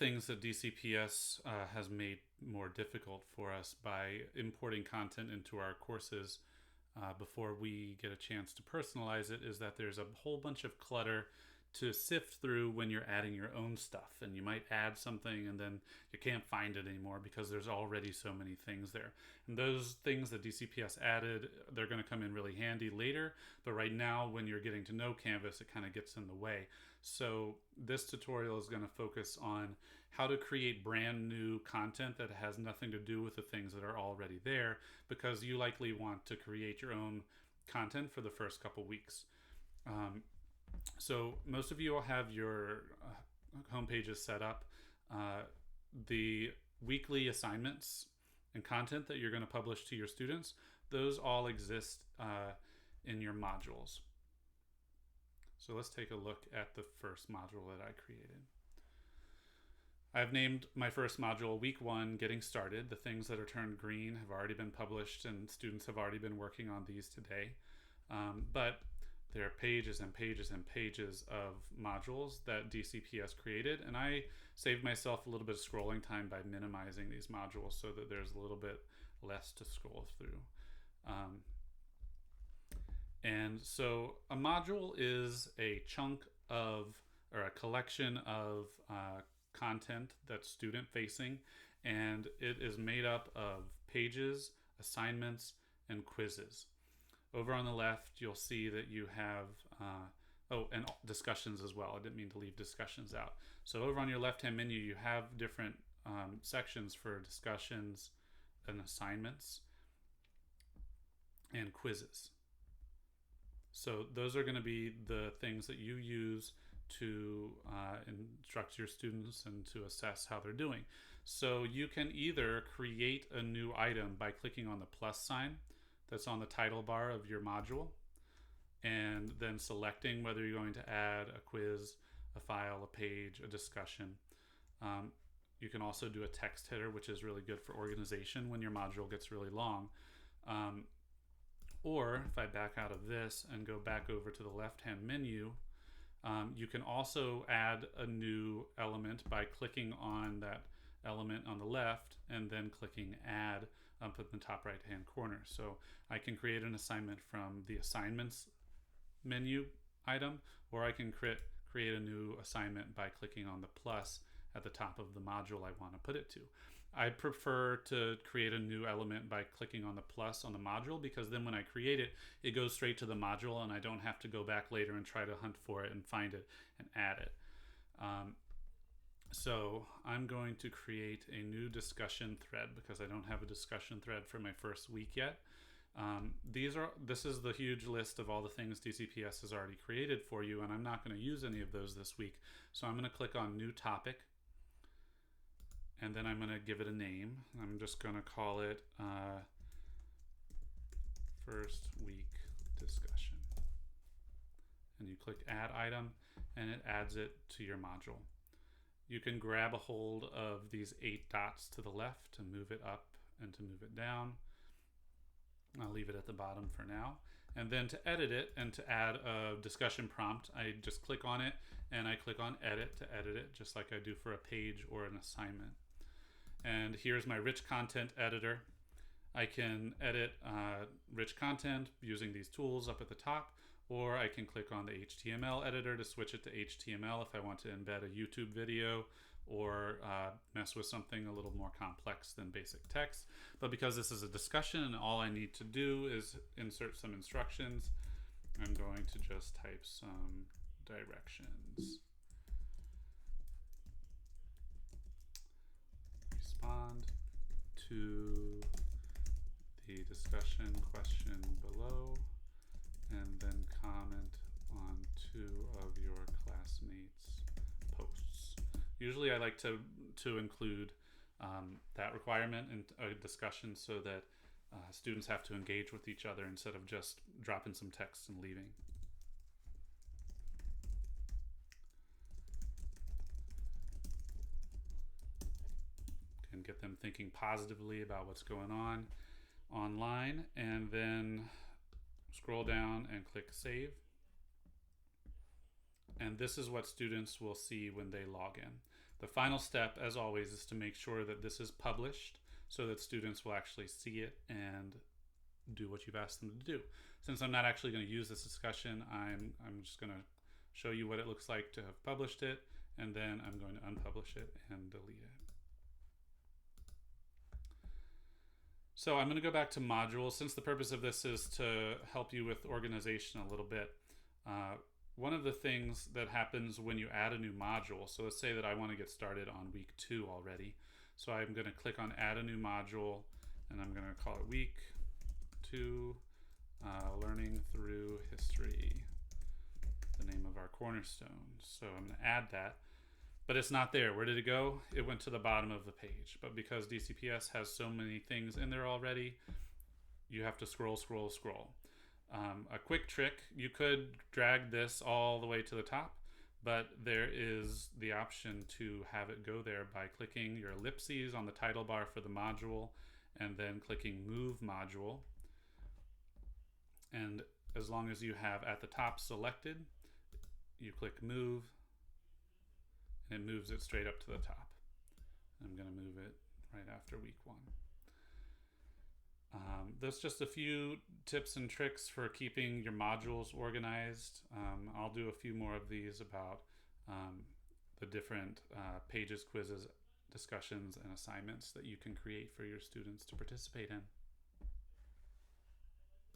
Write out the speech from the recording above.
things that DCPS has made more difficult for us by importing content into our courses before we get a chance to personalize it is that there's a whole bunch of clutter to sift through when you're adding your own stuff, and you might add something and then you can't find it anymore because there's already so many things there. And those things that DCPS added, they're going to come in really handy later, but right now when you're getting to know Canvas, it kind of gets in the way. So this tutorial is going to focus on how to create brand new content that has nothing to do with the things that are already there, because you likely want to create your own content for the first couple weeks. So most of you will have your home pages set up. The weekly assignments and content that you're going to publish to your students, those all exist in your modules. So let's take a look at the first module that I created. I've named my first module Week 1, Getting Started. The things that are turned green have already been published and students have already been working on these today. But there are pages and pages and pages of modules that DCPS created, and I saved myself a little bit of scrolling time by minimizing these modules so that there's a little bit less to scroll through. And so a module is a chunk of, or a collection of content that's student facing, and it is made up of pages, assignments, and quizzes. Over on the left, you'll see that you have, and discussions as well. I didn't mean to leave discussions out. So over on your left-hand menu, you have different sections for discussions and assignments and quizzes. So those are going to be the things that you use to instruct your students and to assess how they're doing. So you can either create a new item by clicking on the plus sign that's on the title bar of your module, and then selecting whether you're going to add a quiz, a file, a page, a discussion. You can also do a text header, which is really good for organization when your module gets really long. Or if I back out of this and go back over to the left-hand menu, you can also add a new element by clicking on that element on the left and then clicking add up in the top right hand corner. So I can create an assignment from the assignments menu item, or I can create a new assignment by clicking on the plus at the top of the module I want to put it to. I prefer to create a new element by clicking on the plus on the module, because then when I create it, it goes straight to the module and I don't have to go back later and try to hunt for it and find it and add it. So I'm going to create a new discussion thread because I don't have a discussion thread for my first week yet. This is the huge list of all the things DCPS has already created for you, and I'm not going to use any of those this week. So I'm going to click on New Topic, and then I'm going to give it a name. I'm just going to call it First Week Discussion. And you click Add Item, and it adds it to your module. You can grab a hold of these 8 dots to the left to move it up and to move it down. I'll leave it at the bottom for now. And then to edit it and to add a discussion prompt, I just click on it and I click on Edit to edit it, just like I do for a page or an assignment. And here's my rich content editor. I can edit rich content using these tools up at the top, or I can click on the HTML editor to switch it to HTML if I want to embed a YouTube video or mess with something a little more complex than basic text. But because this is a discussion and all I need to do is insert some instructions, I'm going to just type some directions. Respond to the discussion question below, and then comment on 2 of your classmates' posts. Usually I like to include that requirement in a discussion so that students have to engage with each other instead of just dropping some text and leaving. Can get them thinking positively about what's going on online, and then scroll down and click Save. And this is what students will see when they log in. The final step, as always, is to make sure that this is published so that students will actually see it and do what you've asked them to do. Since I'm not actually going to use this discussion, I'm just going to show you what it looks like to have published it, and then I'm going to unpublish it and delete it. So I'm going to go back to modules, since the purpose of this is to help you with organization a little bit. One of the things that happens when you add a new module, so let's say that I want to get started on week 2 already. So I'm going to click on add a new module, and I'm going to call it week 2, learning through history, the name of our cornerstone. So I'm going to add that, but it's not there. Where did it go? It went to the bottom of the page. But because DCPS has so many things in there already, you have to scroll. A quick trick, you could drag this all the way to the top, but there is the option to have it go there by clicking your ellipses on the title bar for the module and then clicking Move Module. And as long as you have at the top selected, you click Move, and it moves it straight up to the top. I'm going to move it right after week 1. There's just a few tips and tricks for keeping your modules organized. I'll do a few more of these about the different pages, quizzes, discussions, and assignments that you can create for your students to participate in.